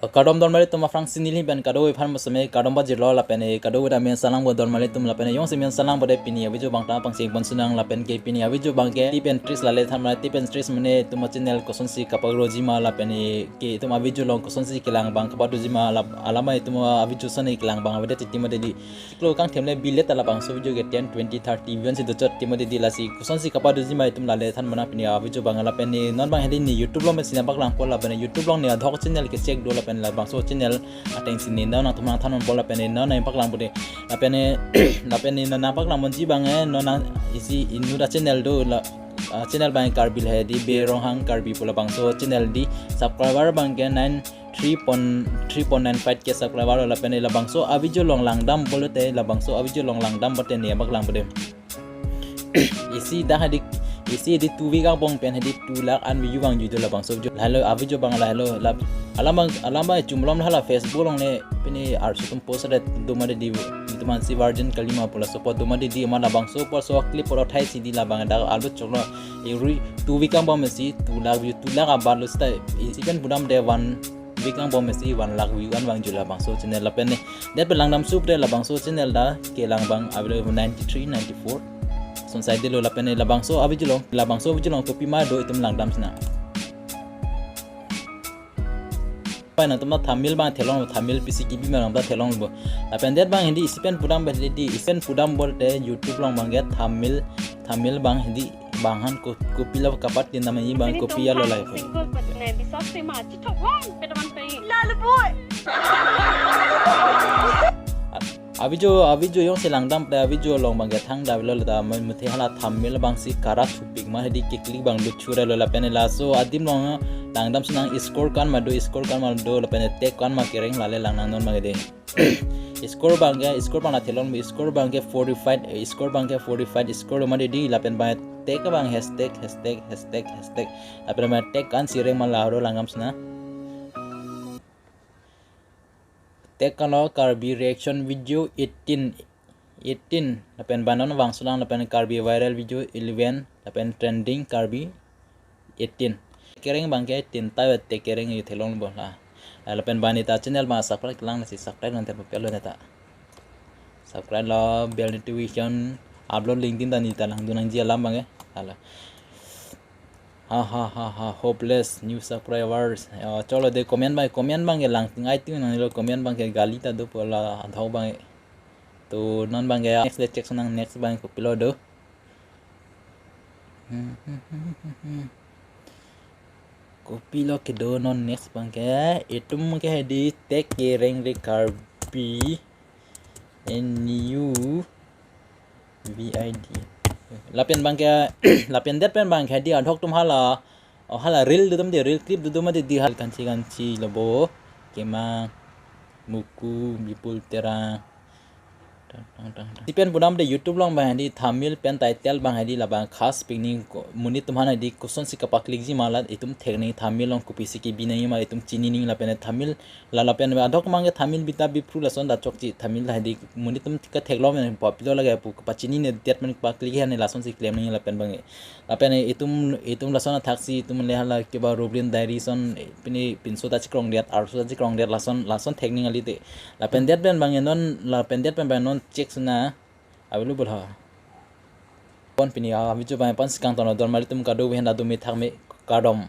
kadom don mari tuma frang sinili ben kado we phan masame kadom ba jirlo la pene kado da men salang bo don mari tum la pene yong se men salang bo de pini abi jo bangta pang sing bon sunang la pen ke pini abi jo bangke tip and tris la le tham la tip and tris mane tuma channel koson si kapag roji ma la pene ke tuma abi jo long koson si kilang bang kapadu ji ma la alama tuma abi jo sane kilang bang abi de titi made di klo kang themle bilet la bang so jo ge 10 20 30 even si do chat timade di la si koson si kapadu ji ma tum la le than mana pini abi jo bang la pene non bang heli ni youtube lo me sina bak lang pol la pene youtube long ne adhok channel ke check do la la bang so channel ateng sini na na thumang thanon bola pene na na paklang bude la pene na pak lang monji bang no na isi inu da channel do la channel bang karbil hai di be rohang karbi bola bang so channel di subscriber bang ke 3.95 ke subscriber la pene la bang so abi jo long lang dam bolote la bang so abi jo long lang dam bote ne paklang bude isi da hadik isi di 2 week bang pen hadi 2 lakh an view bang judo la bang so hello abi jo bang la hello la alama jumlom la facebook long ne pini arsutum post re dumade di tuman si virgin kalima pola so pod dumade di mana bang so por so clip por thai si di la bang da alu choklo every 2 week bang mesi 2 lakh view 2 lakh abar lo sta even budam de 1 week bang mesi 1 lakh view an bang jula bang so channel la pen ne det belang dam sup re la bang so channel da ke lang bang avle 93 94 son side lo la pen la bang so abi julong la bang so julong kopi ma do itum lang dam sna pa na tumna thamil bang thelong thamil pcb ma nang da thelong bo la pen det bang hindi ispen pudam be di ispen pudam bol de youtube long bang get thamil bang hindi banghan ko kopi la kapat din namai bang kopi ya lo lai ko bisa sema ci thawang pedaman pe la le boy abijo yong selang dam da abijo long bang thang da lo da muthe hala thamil bang si kara thupik ma hedi kikli bang lu chure lo la penela so adim long langdam sunang score kan ma do la pen tek kan ma kereng lale lang nang non ma de score bang na thelon mi score bang ke 45 score ma de di la pen ba tek bang hashtag la pen ma tek kan sireng ma la ro langam sna tek kan lo karbi reaction video 18 la pen banon wang sulang la pen karbi viral video 11 la pen trending karbi 18 kereng bangke tinta wette kereng yu thelong bola la pen bani ta channel ma subscribe lang na si subscribe nan te pelo neta subscribe lo bell notification upload link din ta ni ta lang dunang ji alam bange hala ha hopeless new subscribers cholo de comment bange lang ngai tu nan lo comment bange gali ta do pola thau bange to non bange next check sunang next bange ko pelo do kopi lo ke do non next bangke itum ke hedi tek kereng re karbi new vid lapen bangke lapen det pen bangke hedi adhok tum hala reel dudum de reel clip dudum de di hal kanci lobo kema muku bipul tera dipen budam de youtube long bang di thamil pen title bang hadi la bang khas picnic muni tumhana di kuson si kapak ligji mala itum thekni thamil long kupisi ki binai ma itum chini ning la pen thamil la pen adok mange thamil bita bi pru la son da chokchi thamil la di muni tum ka theklo men popular laga pu pa chini ne det men pak lighi ne la son si claim ning la pen bang la pen itum la son thaksi itum le hala ke ba roblin diary son pini pinso da chikrong det arso da chikrong det la son thekning ali de la pen det ben bang non la pen det pen bang non check suna available ha pon pini abi chu bai pan skang ton don mari tum kadu hen da du mi thak me kadom